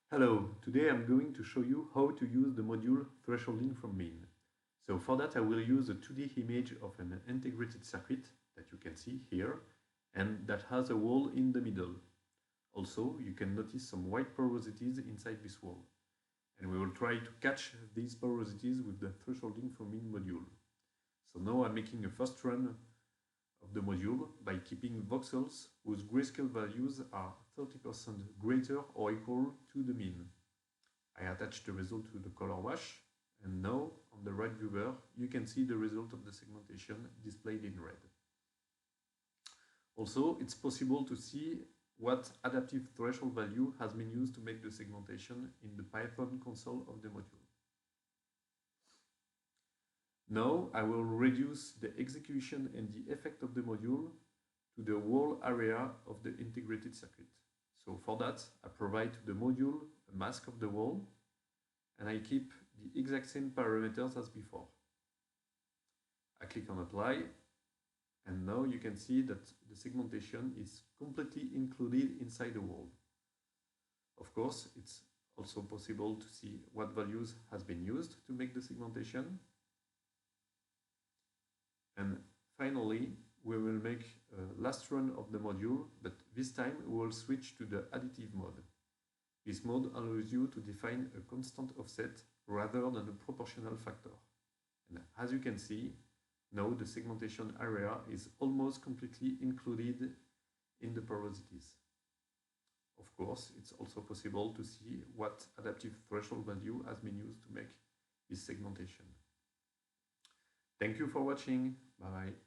Hello, today I'm going to show you how to use the module thresholding from mean. So for that I will use a 2D image of an integrated circuit that you can see here and that has a wall in the middle. Also, you can notice some white porosities inside this wall. And we will try to catch these porosities with the thresholding from mean module. So now I'm making a first run of the module by keeping voxels whose grayscale values are 30% greater or equal to the mean. I attach the result to the color wash, and now on the right viewer you can see the result of the segmentation displayed in red. Also, it's possible to see what adaptive threshold value has been used to make the segmentation in the Python console of the module. Now I will reduce the execution and the effect of the module to the wall area of the integrated circuit. So for that, I provide to the module a mask of the wall and I keep the exact same parameters as before. I click on apply and now you can see that the segmentation is completely included inside the wall. Of course, it's also possible to see what values has been used to make the segmentation. And finally, we will make a last run of the module, but this time we will switch to the additive mode. This mode allows you to define a constant offset rather than a proportional factor. And as you can see, now the segmentation area is almost completely included in the porosities. Of course, it's also possible to see what adaptive threshold value has been used to make this segmentation. Thank you for watching. Bye bye.